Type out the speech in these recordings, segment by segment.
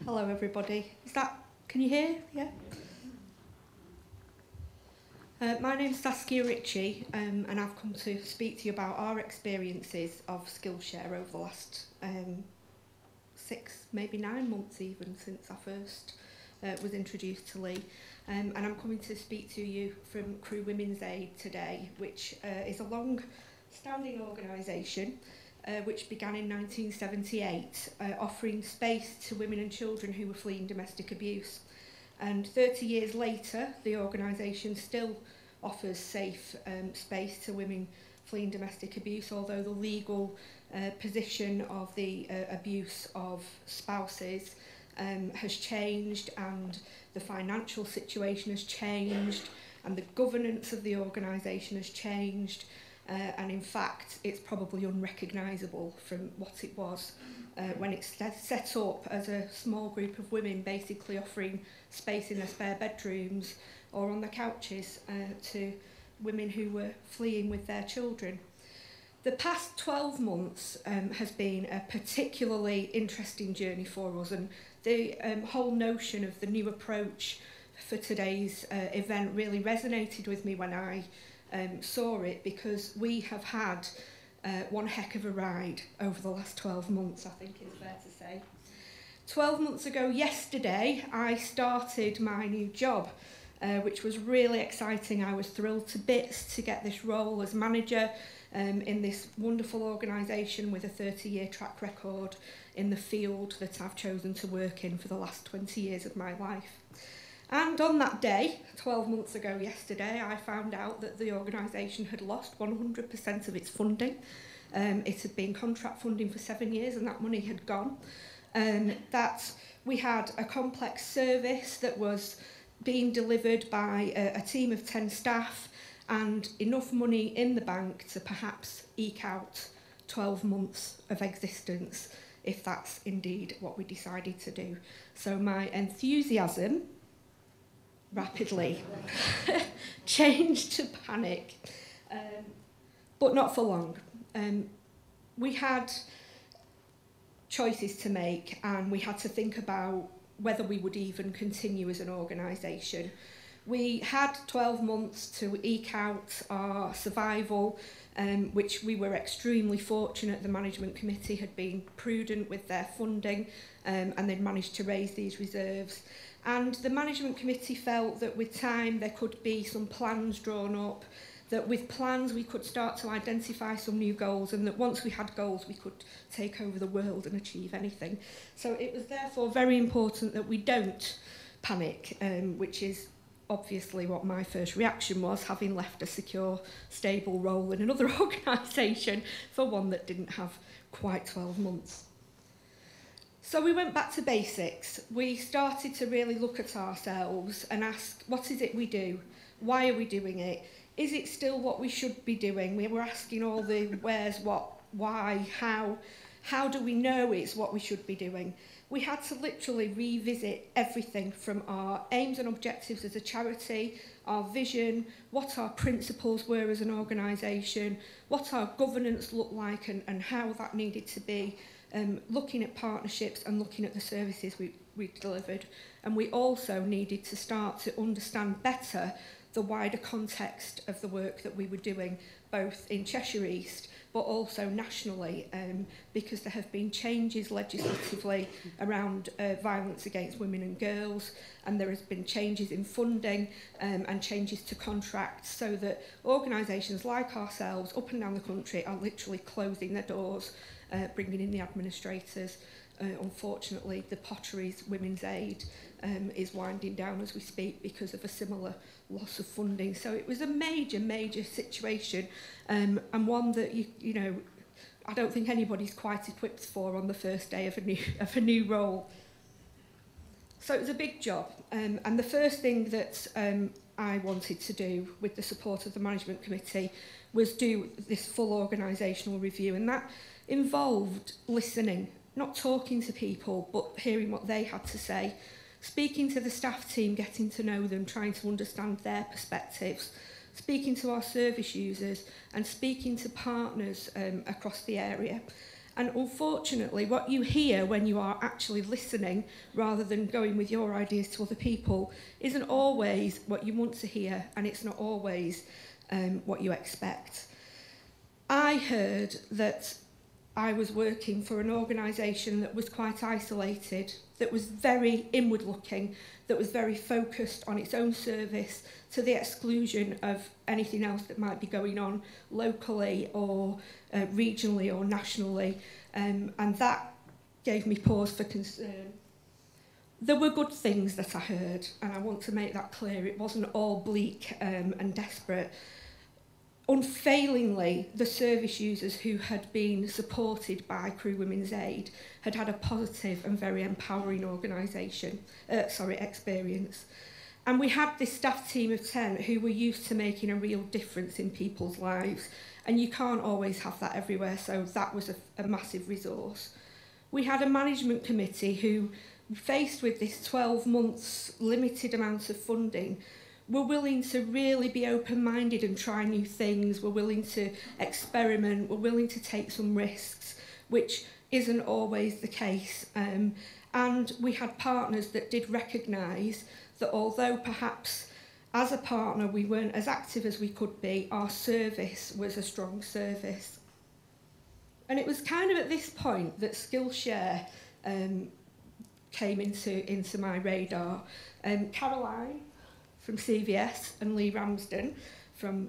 Hello everybody. Can you hear? Yeah? My name's Saskia Ritchie and I've come to speak to you about our experiences of SkillShare over the last 6, maybe 9 months even since I first was introduced to Lee. And I'm coming to speak to you from Crewe Women's Aid today, which is a long-standing organisation which began in 1978, offering space to women and children who were fleeing domestic abuse. And 30 years later, the organisation still offers safe space to women fleeing domestic abuse, although the legal position of the abuse of spouses has changed, and the financial situation has changed, and the governance of the organisation has changed. And in fact, it's probably unrecognisable from what it was when it's set up as a small group of women basically offering space in their spare bedrooms or on their couches to women who were fleeing with their children. The past 12 months has been a particularly interesting journey for us, and the whole notion of the new approach for today's event really resonated with me when I saw it, because we have had one heck of a ride over the last 12 months, I think it's fair to say. 12 months ago yesterday, I started my new job, which was really exciting. I was thrilled to bits to get this role as manager in this wonderful organisation with a 30-year track record in the field that I've chosen to work in for the last 20 years of my life. And on that day, 12 months ago yesterday, I found out that the organisation had lost 100% of its funding. It had been contract funding for 7 years and that money had gone. That we had a complex service that was being delivered by a team of 10 staff and enough money in the bank to perhaps eke out 12 months of existence, if that's indeed what we decided to do. So my enthusiasm rapidly changed to panic, but not for long. We had choices to make, and we had to think about whether we would even continue as an organisation. We had 12 months to eke out our survival, which we were extremely fortunate. The management committee had been prudent with their funding, and they'd managed to raise these reserves. And the management committee felt that with time there could be some plans drawn up, that with plans we could start to identify some new goals, and that once we had goals we could take over the world and achieve anything. So it was therefore very important that we don't panic, which is obviously what my first reaction was, having left a secure, stable role in another organisation for one that didn't have quite 12 months. So we went back to basics. We started to really look at ourselves and ask, what is it we do? Why are we doing it? Is it still what we should be doing? We were asking all the where's, what, why, how. How do we know it's what we should be doing? We had to literally revisit everything from our aims and objectives as a charity, our vision, what our principles were as an organisation, what our governance looked like and how that needed to be, looking at partnerships and looking at the services we delivered. And we also needed to start to understand better the wider context of the work that we were doing, both in Cheshire East but also nationally, because there have been changes legislatively around violence against women and girls, and there has been changes in funding and changes to contracts, so that organisations like ourselves up and down the country are literally closing their doors, bringing in the administrators. Unfortunately, the Potteries Women's Aid is winding down as we speak because of a similar loss of funding. So it was a major, major situation, and one that you know, I don't think anybody's quite equipped for on the first day of a new role. So it was a big job, and the first thing that I wanted to do with the support of the management committee was do this full organisational review, and that involved listening, not talking to people, but hearing what they had to say, speaking to the staff team, getting to know them, trying to understand their perspectives, speaking to our service users and speaking to partners across the area. And unfortunately, what you hear when you are actually listening rather than going with your ideas to other people isn't always what you want to hear, and it's not always what you expect. I heard that I was working for an organisation that was quite isolated, that was very inward-looking, that was very focused on its own service to the exclusion of anything else that might be going on locally or regionally or nationally, and that gave me pause for concern. There were good things that I heard, and I want to make that clear. It wasn't all bleak and desperate. Unfailingly, the service users who had been supported by Crewe Women's Aid had had a positive and very empowering experience. And we had this staff team of 10 who were used to making a real difference in people's lives. And you can't always have that everywhere, so that was a massive resource. We had a management committee who, faced with this 12 months limited amount of funding, were willing to really be open-minded and try new things, were willing to experiment, were willing to take some risks, which isn't always the case. And we had partners that did recognise that although perhaps as a partner we weren't as active as we could be, our service was a strong service. And it was kind of at this point that SkillShare came into my radar. Caroline from CVS and Lee Ramsden from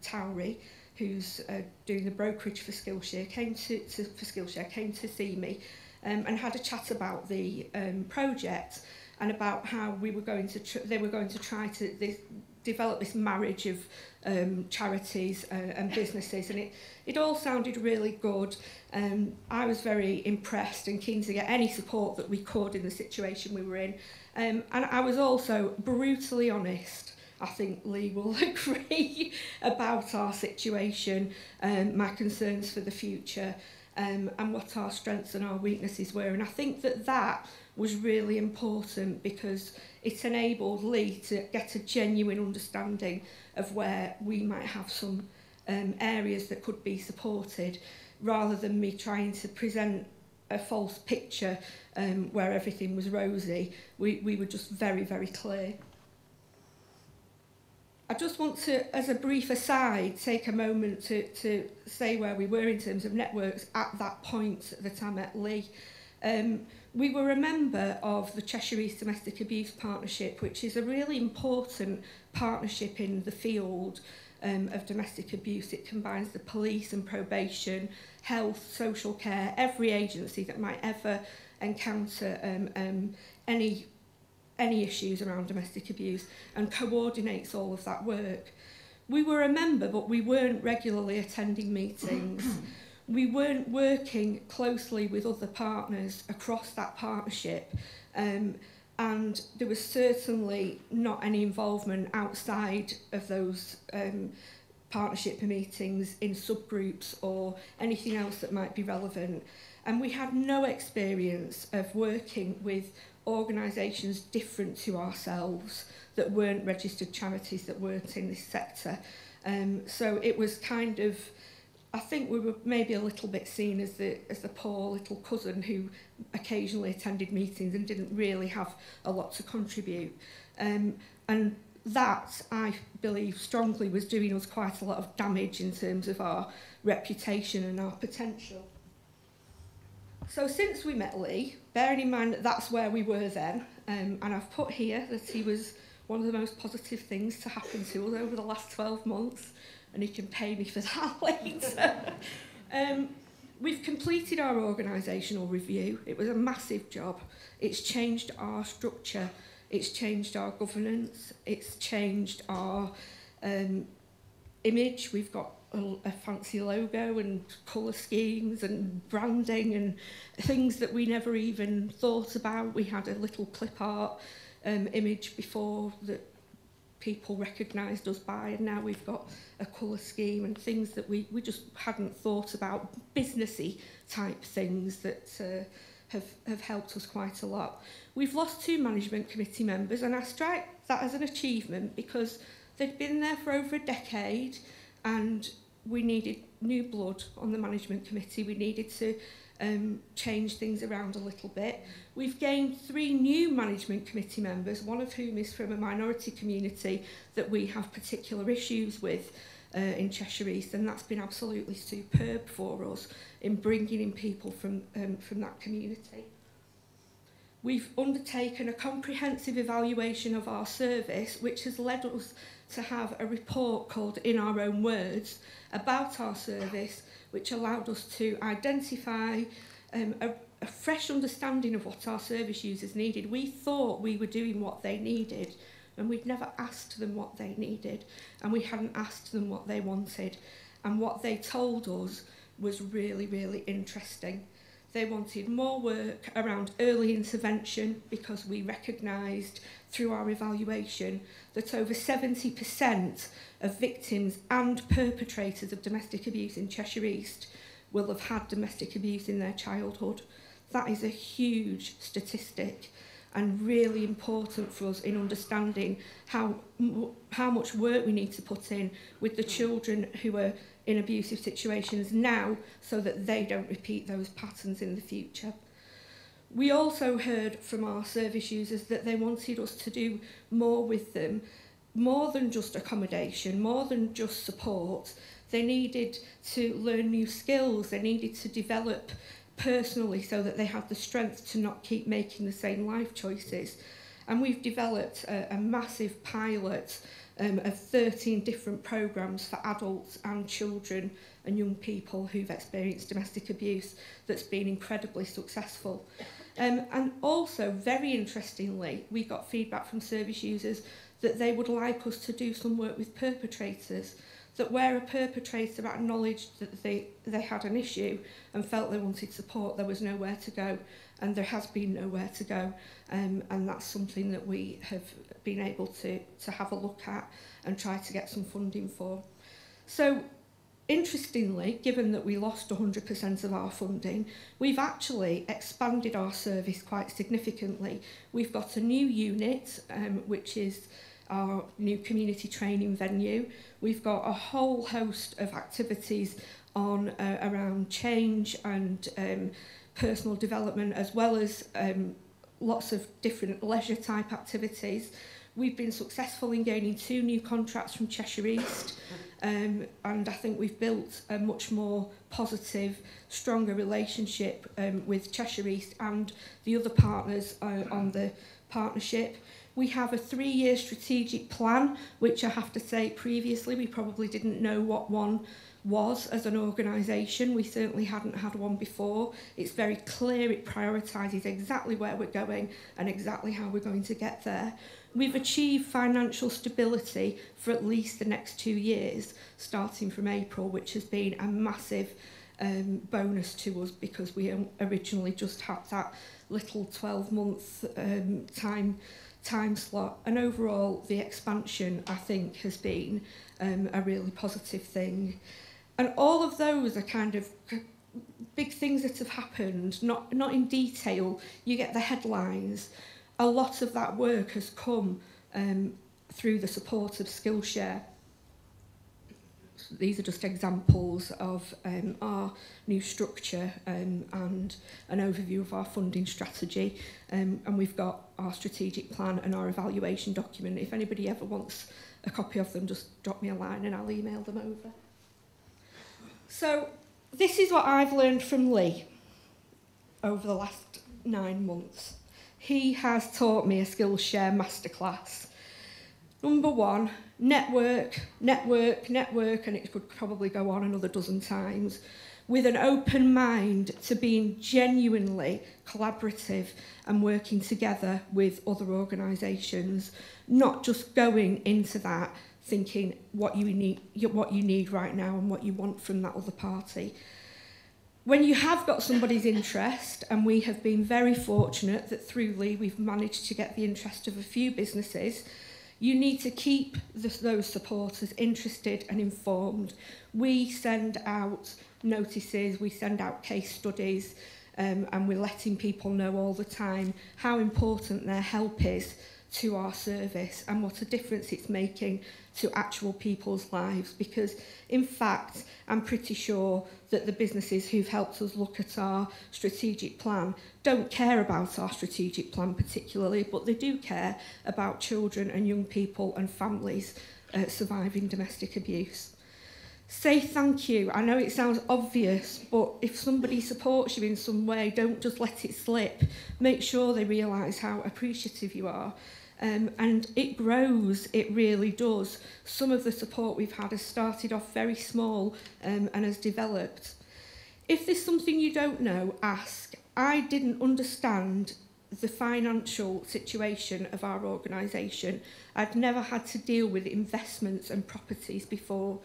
Towery, who's doing the brokerage for SkillShare, came to see me and had a chat about the project and about how we were going to they were going to try to develop this marriage of charities and businesses, and it all sounded really good. I was very impressed and keen to get any support that we could in the situation we were in. And I was also brutally honest. I think Lee will agree about our situation, my concerns for the future, and what our strengths and our weaknesses were. And I think that was really important because it enabled Lee to get a genuine understanding of where we might have some areas that could be supported, rather than me trying to present a false picture where everything was rosy. We were just very, very clear. I just want to, as a brief aside, take a moment to say where we were in terms of networks at that point that I met Lee. We were a member of the Cheshire East Domestic Abuse Partnership, which is a really important partnership in the field of domestic abuse. It combines the police and probation, health, social care, every agency that might ever encounter any issues around domestic abuse, and coordinates all of that work. We were a member, but we weren't regularly attending meetings. We weren't working closely with other partners across that partnership, and there was certainly not any involvement outside of those partnership meetings in subgroups or anything else that might be relevant. And we had no experience of working with organisations different to ourselves that weren't registered charities, that weren't in this sector. So it was kind of, I think we were maybe a little bit seen as the poor little cousin who occasionally attended meetings and didn't really have a lot to contribute. And that, I believe strongly, was doing us quite a lot of damage in terms of our reputation and our potential. So since we met Lee, bearing in mind that that's where we were then, and I've put here that he was one of the most positive things to happen to us over the last 12 months, and he can pay me for that later. We've completed our organisational review. It was a massive job. It's changed our structure, it's changed our governance, it's changed our image. We've got a fancy logo and colour schemes and branding and things that we never even thought about. We had a little clip art image before that people recognised us by, and now we've got a colour scheme and things that we just hadn't thought about, businessy type things that have helped us quite a lot. We've lost 2 management committee members, and I strike that as an achievement because they'd been there for over a decade, and we needed new blood on the management committee. We needed to change things around a little bit. We've gained 3 new management committee members, one of whom is from a minority community that we have particular issues with in Cheshire East, and that's been absolutely superb for us in bringing in people from that community. We've undertaken a comprehensive evaluation of our service, which has led us to have a report called In Our Own Words about our service, which allowed us to identify a fresh understanding of what our service users needed. We thought we were doing what they needed, and we'd never asked them what they needed, and we hadn't asked them what they wanted. And what they told us was really, really interesting. They wanted more work around early intervention, because we recognised through our evaluation that over 70% of victims and perpetrators of domestic abuse in Cheshire East will have had domestic abuse in their childhood. That is a huge statistic and really important for us in understanding how much work we need to put in with the children who are in abusive situations now, so that they don't repeat those patterns in the future. We also heard from our service users that they wanted us to do more with them, more than just accommodation, more than just support. They needed to learn new skills, they needed to develop personally so that they had the strength to not keep making the same life choices. And we've developed a massive pilot of 13 different programmes for adults and children and young people who've experienced domestic abuse that's been incredibly successful. And also, very interestingly, we got feedback from service users that they would like us to do some work with perpetrators, that where a perpetrator acknowledged that they had an issue and felt they wanted support, there was nowhere to go, and there has been nowhere to go. And that's something that we have been able to have a look at and try to get some funding for. So, interestingly, given that we lost 100% of our funding, we've actually expanded our service quite significantly. We've got a new unit, which is our new community training venue. We've got a whole host of activities on around change and personal development, as well as lots of different leisure type activities. We've been successful in gaining 2 new contracts from Cheshire East, and I think we've built a much more positive, stronger relationship with Cheshire East and the other partners on the partnership. We have a 3-year strategic plan, which I have to say previously we probably didn't know what one was as an organisation. We certainly hadn't had one before. It's very clear, it prioritises exactly where we're going and exactly how we're going to get there. We've achieved financial stability for at least the next 2 years, starting from April, which has been a massive bonus to us, because we originally just had that little 12-month time slot. And overall, the expansion, I think, has been a really positive thing. And all of those are kind of big things that have happened, not in detail. You get the headlines. A lot of that work has come through the support of SkillShare. These are just examples of our new structure and an overview of our funding strategy. And we've got our strategic plan and our evaluation document. If anybody ever wants a copy of them, just drop me a line and I'll email them over. So this is what I've learned from Lee over the last 9 months. He has taught me a SkillShare masterclass. Number 1, network, and it could probably go on another dozen times, with an open mind to being genuinely collaborative and working together with other organisations, not just going into that thinking what you need right now and what you want from that other party. When you have got somebody's interest, and we have been very fortunate that through Lee we've managed to get the interest of a few businesses, you need to keep those supporters interested and informed. We send out notices, we send out case studies, and we're letting people know all the time how important their help is to our service and what a difference it's making to actual people's lives, because in fact I'm pretty sure that the businesses who've helped us look at our strategic plan don't care about our strategic plan particularly, but they do care about children and young people and families surviving domestic abuse. Say thank you. I know it sounds obvious, but if somebody supports you in some way, don't just let it slip. Make sure they realise how appreciative you are. And it grows, it really does. Some of the support we've had has started off very small and has developed. If there's something you don't know, ask. I didn't understand the financial situation of our organisation. I'd never had to deal with investments and properties before.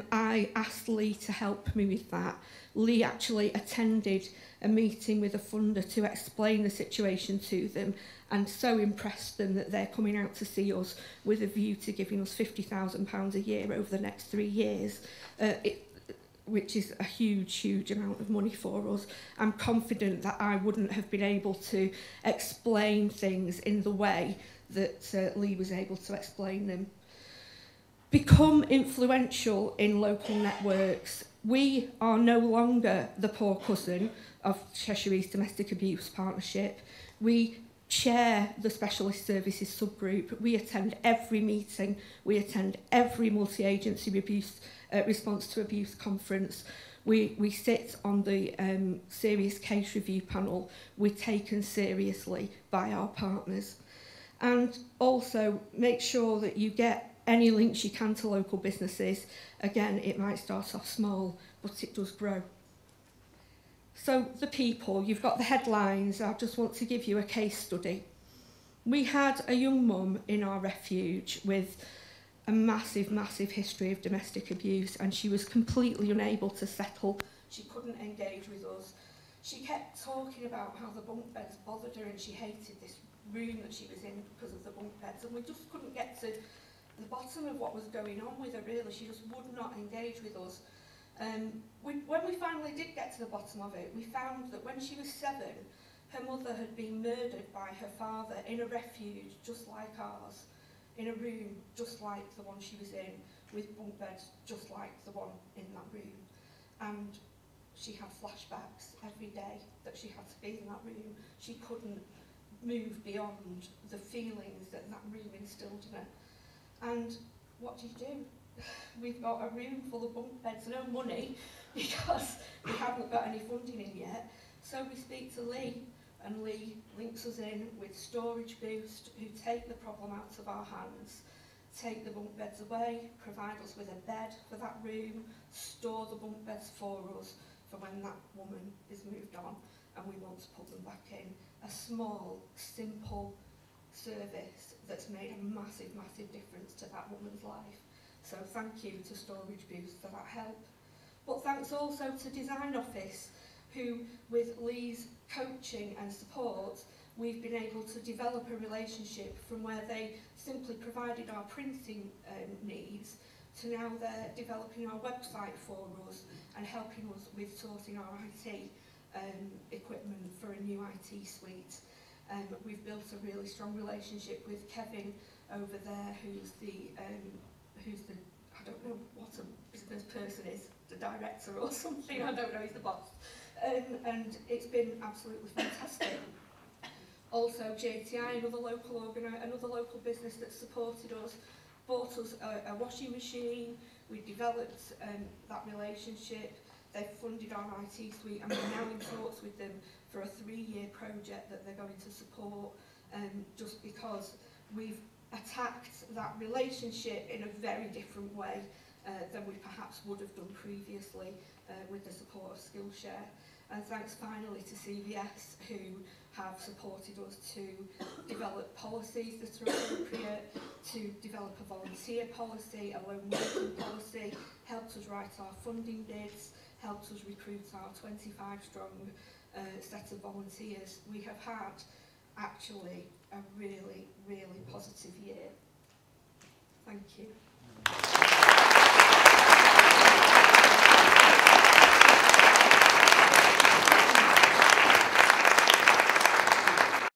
I asked Lee to help me with that. Lee actually attended a meeting with a funder to explain the situation to them, and so impressed them that they're coming out to see us with a view to giving us £50,000 a year over the next 3 years, which is a huge, huge amount of money for us. I'm confident that I wouldn't have been able to explain things in the way that Lee was able to explain them. Become influential in local networks. We are no longer the poor cousin of Cheshire East Domestic Abuse Partnership. We chair the Specialist Services subgroup. We attend every meeting. We attend every multi-agency abuse, response to abuse conference. We sit on the serious case review panel. We're taken seriously by our partners. And also make sure that you get any links you can to local businesses. Again, it might start off small, but it does grow. So the people, you've got the headlines. I just want to give you a case study. We had a young mum in our refuge with a massive, massive history of domestic abuse, and she was completely unable to settle. She couldn't engage with us. She kept talking about how the bunk beds bothered her, and she hated this room that she was in because of the bunk beds, and we just couldn't get to the bottom of what was going on with her, really. She just would not engage with us. When we finally did get to the bottom of it, we found that when she was 7, her mother had been murdered by her father in a refuge just like ours, in a room just like the one she was in, with bunk beds just like the one in that room. And she had flashbacks every day that she had to be in that room. She couldn't move beyond the feelings that that room instilled in her. And what do? We've got a room full of bunk beds, no money, because we haven't got any funding in yet. So we speak to Lee, and Lee links us in with Storage Boost, who take the problem out of our hands, take the bunk beds away, provide us with a bed for that room, store the bunk beds for us for when that woman is moved on and we want to put them back in. A small, simple service that's made a massive, massive difference to that woman's life. So thank you to Storage Boost for that help. But thanks also to Design Office, who, with Lee's coaching and support, we've been able to develop a relationship from where they simply provided our printing needs to now they're developing our website for us and helping us with sorting our IT equipment for a new IT suite. We've built a really strong relationship with Kevin over there, who's the I don't know what a business person is, the director or something, I don't know, he's the boss. And it's been absolutely fantastic. Also, JTI, another local business that supported us, bought us a washing machine. We developed that relationship. They've funded our IT suite, and we're now in talks with them for a 3-year project that they're going to support, just because we've attacked that relationship in a very different way than we perhaps would have done previously with the support of SkillShare. And thanks finally to CVS, who have supported us to develop policies that are appropriate, to develop a volunteer policy, a lone working policy, helped us write our funding bids, helped us recruit our 25-strong set of volunteers. We have had actually a really, really positive year. Thank you.